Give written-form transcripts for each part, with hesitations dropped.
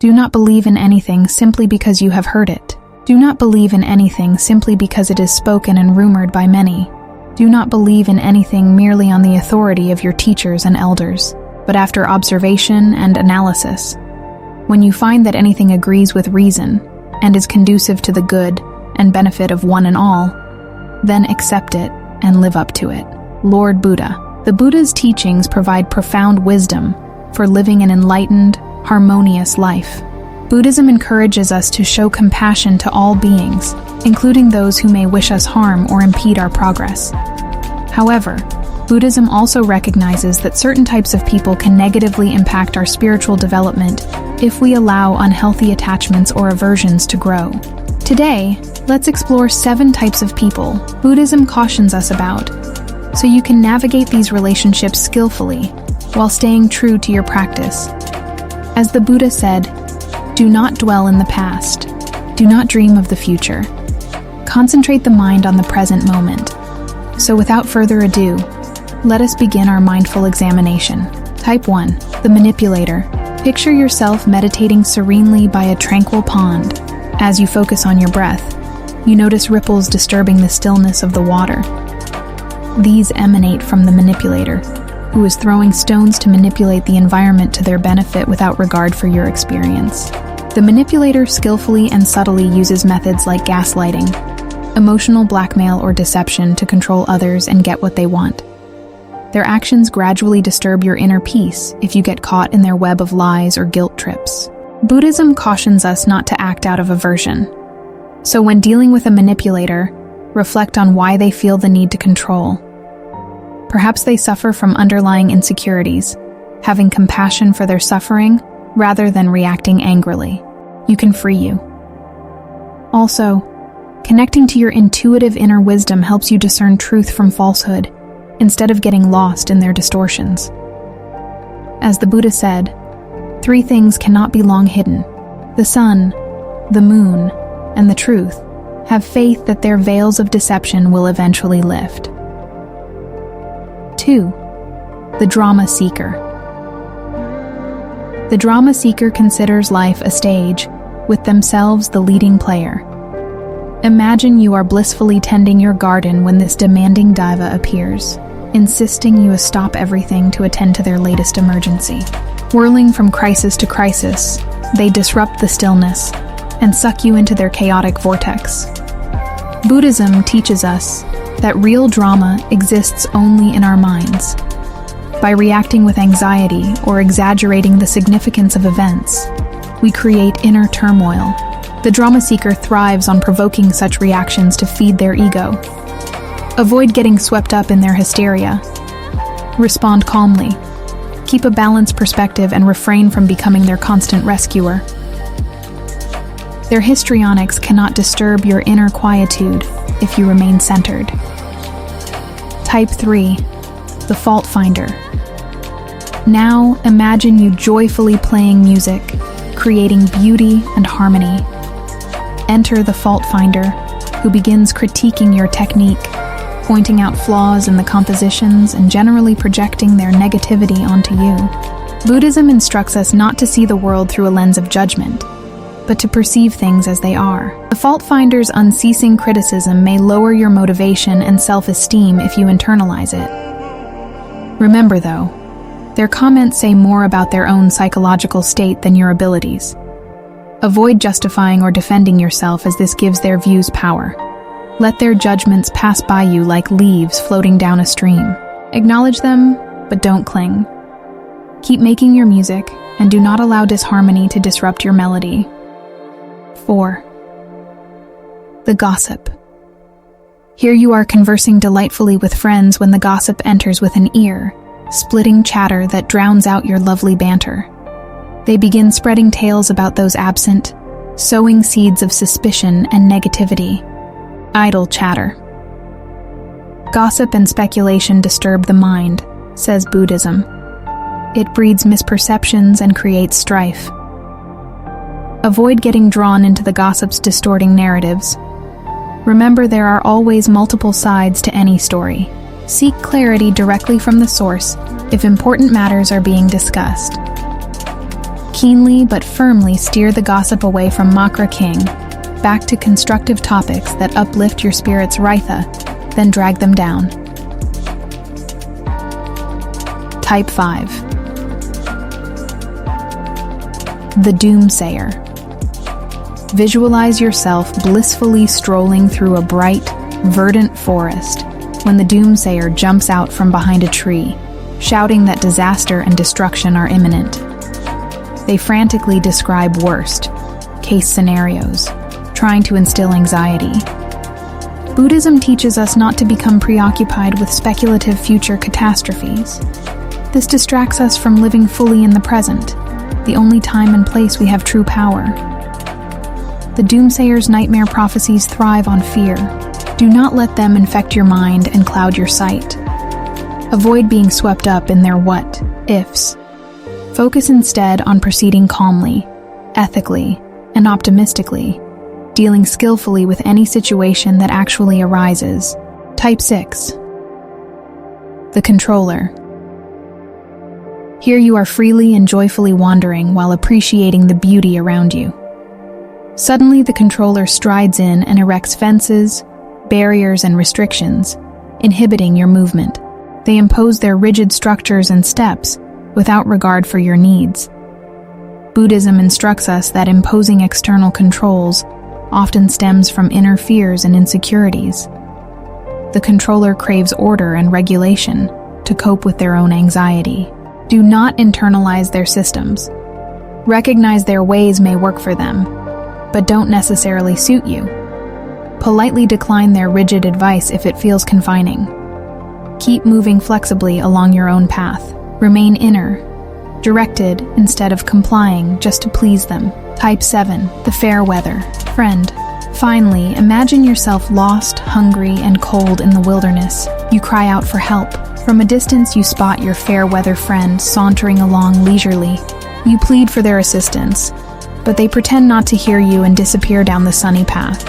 Do not believe in anything simply because you have heard it. Do not believe in anything simply because it is spoken and rumored by many. Do not believe in anything merely on the authority of your teachers and elders, but after observation and analysis. When you find that anything agrees with reason and is conducive to the good and benefit of one and all, then accept it and live up to it. Lord Buddha. The Buddha's teachings provide profound wisdom for living an enlightened, harmonious life. Buddhism encourages us to show compassion to all beings, including those who may wish us harm or impede our progress. However, Buddhism also recognizes that certain types of people can negatively impact our spiritual development if we allow unhealthy attachments or aversions to grow. Today, let's explore 7 types of people Buddhism cautions us about, so you can navigate these relationships skillfully while staying true to your practice. As the Buddha said, do not dwell in the past. Do not dream of the future. Concentrate the mind on the present moment. So without further ado, let us begin our mindful examination. Type 1. The manipulator. Picture yourself meditating serenely by a tranquil pond. As you focus on your breath, you notice ripples disturbing the stillness of the water. These emanate from the manipulator, who is throwing stones to manipulate the environment to their benefit without regard for your experience. The manipulator skillfully and subtly uses methods like gaslighting, emotional blackmail or deception to control others and get what they want. Their actions gradually disturb your inner peace if you get caught in their web of lies or guilt trips. Buddhism cautions us not to act out of aversion. So when dealing with a manipulator, reflect on why they feel the need to control. Perhaps they suffer from underlying insecurities, having compassion for their suffering rather than reacting angrily. You can free you. Also, connecting to your intuitive inner wisdom helps you discern truth from falsehood, instead of getting lost in their distortions. As the Buddha said, 3 things cannot be long hidden: the sun, the moon, and the truth. Have faith that their veils of deception will eventually lift. 2. The drama seeker. The drama seeker considers life a stage, with themselves the leading player. Imagine you are blissfully tending your garden when this demanding diva appears, insisting you stop everything to attend to their latest emergency. Whirling from crisis to crisis, they disrupt the stillness and suck you into their chaotic vortex. Buddhism teaches us that real drama exists only in our minds. By reacting with anxiety or exaggerating the significance of events, we create inner turmoil. The drama seeker thrives on provoking such reactions to feed their ego. Avoid getting swept up in their hysteria. Respond calmly. Keep a balanced perspective and refrain from becoming their constant rescuer. Their histrionics cannot disturb your inner quietude if you remain centered. Type 3. The fault finder. Now imagine you joyfully playing music, creating beauty and harmony. Enter the fault finder, who begins critiquing your technique, pointing out flaws in the compositions and generally projecting their negativity onto you. Buddhism instructs us not to see the world through a lens of judgment, but to perceive things as they are. The fault finder's unceasing criticism may lower your motivation and self-esteem if you internalize it. Remember, though, their comments say more about their own psychological state than your abilities. Avoid justifying or defending yourself, as this gives their views power. Let their judgments pass by you like leaves floating down a stream. Acknowledge them, but don't cling. Keep making your music, and do not allow disharmony to disrupt your melody. 4. The gossip. Here you are conversing delightfully with friends when the gossip enters with an ear-splitting chatter that drowns out your lovely banter. They begin spreading tales about those absent, sowing seeds of suspicion and negativity. Idle chatter. Gossip and speculation disturb the mind, says Buddhism. It breeds misperceptions and creates strife. Avoid getting drawn into the gossip's distorting narratives. Remember, there are always multiple sides to any story. Seek clarity directly from the source if important matters are being discussed. Keenly but firmly steer the gossip away from Makra King, back to constructive topics that uplift your spirit's Raitha, then drag them down. Type 5. The Doomsayer. Visualize yourself blissfully strolling through a bright, verdant forest when the Doomsayer jumps out from behind a tree, shouting that disaster and destruction are imminent. They frantically describe worst-case scenarios, trying to instill anxiety. Buddhism teaches us not to become preoccupied with speculative future catastrophes. This distracts us from living fully in the present, the only time and place we have true power. The Doomsayer's nightmare prophecies thrive on fear. Do not let them infect your mind and cloud your sight. Avoid being swept up in their what-ifs. Focus instead on proceeding calmly, ethically, and optimistically, dealing skillfully with any situation that actually arises. Type 6. The Controller. Here you are freely and joyfully wandering while appreciating the beauty around you. Suddenly, the controller strides in and erects fences, barriers, and restrictions, inhibiting your movement. They impose their rigid structures and steps without regard for your needs. Buddhism instructs us that imposing external controls often stems from inner fears and insecurities. The controller craves order and regulation to cope with their own anxiety. Do not internalize their systems. Recognize their ways may work for them, but don't necessarily suit you. Politely decline their rigid advice if it feels confining. Keep moving flexibly along your own path. Remain inner, directed instead of complying just to please them. Type 7. The Fair Weather Friend. Finally, imagine yourself lost, hungry, and cold in the wilderness. You cry out for help. From a distance, you spot your fair-weather friend sauntering along leisurely. You plead for their assistance, but they pretend not to hear you and disappear down the sunny path.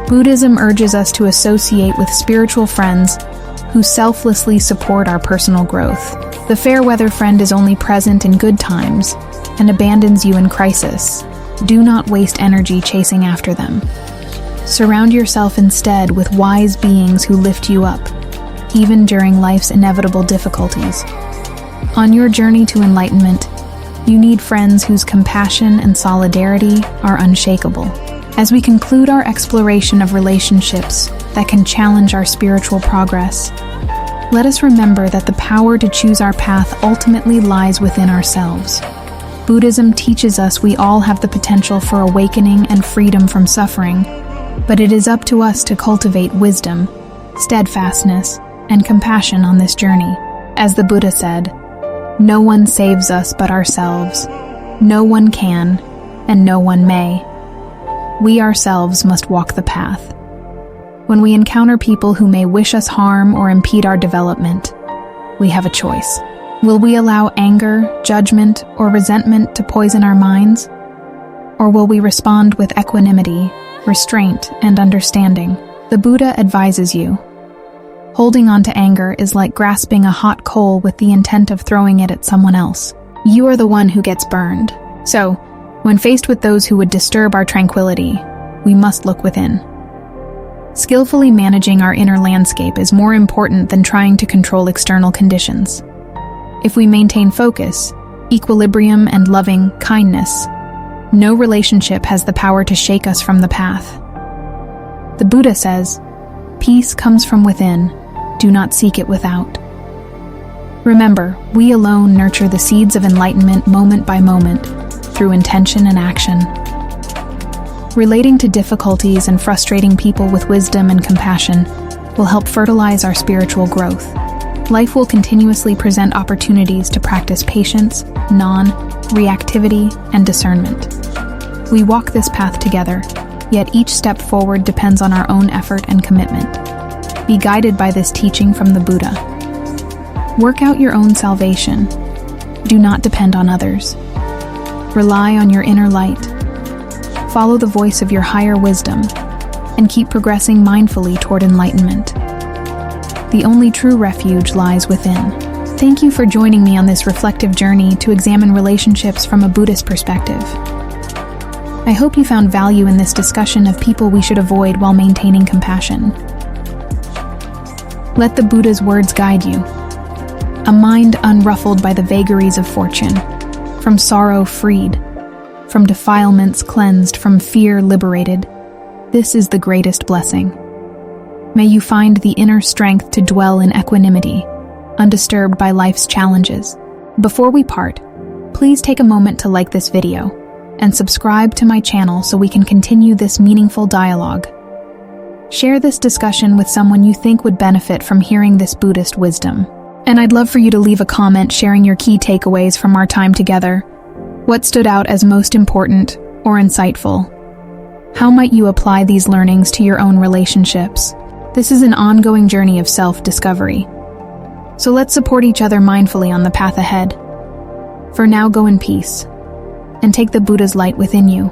Buddhism urges us to associate with spiritual friends who selflessly support our personal growth. The fair-weather friend is only present in good times and abandons you in crisis. Do not waste energy chasing after them. Surround yourself instead with wise beings who lift you up, even during life's inevitable difficulties. On your journey to enlightenment, you need friends whose compassion and solidarity are unshakable. As we conclude our exploration of relationships that can challenge our spiritual progress, let us remember that the power to choose our path ultimately lies within ourselves. Buddhism teaches us we all have the potential for awakening and freedom from suffering, but it is up to us to cultivate wisdom, steadfastness, and compassion on this journey. As the Buddha said, "No one saves us but ourselves. No one can, and no one may. We ourselves must walk the path." When we encounter people who may wish us harm or impede our development, we have a choice. Will we allow anger, judgment, or resentment to poison our minds? Or will we respond with equanimity, restraint, and understanding? The Buddha advises you. Holding on to anger is like grasping a hot coal with the intent of throwing it at someone else. You are the one who gets burned. So, when faced with those who would disturb our tranquility, we must look within. Skillfully managing our inner landscape is more important than trying to control external conditions. If we maintain focus, equilibrium, and loving kindness, no relationship has the power to shake us from the path. The Buddha says, "Peace comes from within. Do not seek it without." Remember, we alone nurture the seeds of enlightenment moment by moment, through intention and action. Relating to difficulties and frustrating people with wisdom and compassion will help fertilize our spiritual growth. Life will continuously present opportunities to practice patience, non-reactivity, and discernment. We walk this path together, yet each step forward depends on our own effort and commitment. Be guided by this teaching from the Buddha. Work out your own salvation. Do not depend on others. Rely on your inner light. Follow the voice of your higher wisdom, and keep progressing mindfully toward enlightenment. The only true refuge lies within. Thank you for joining me on this reflective journey to examine relationships from a Buddhist perspective. I hope you found value in this discussion of people we should avoid while maintaining compassion. Let the Buddha's words guide you. A mind unruffled by the vagaries of fortune, from sorrow freed, from defilements cleansed, from fear liberated. This is the greatest blessing. May you find the inner strength to dwell in equanimity, undisturbed by life's challenges. Before we part, please take a moment to like this video and subscribe to my channel so we can continue this meaningful dialogue. Share this discussion with someone you think would benefit from hearing this Buddhist wisdom. And I'd love for you to leave a comment sharing your key takeaways from our time together. What stood out as most important or insightful? How might you apply these learnings to your own relationships? This is an ongoing journey of self-discovery. So let's support each other mindfully on the path ahead. For now, go in peace and take the Buddha's light within you.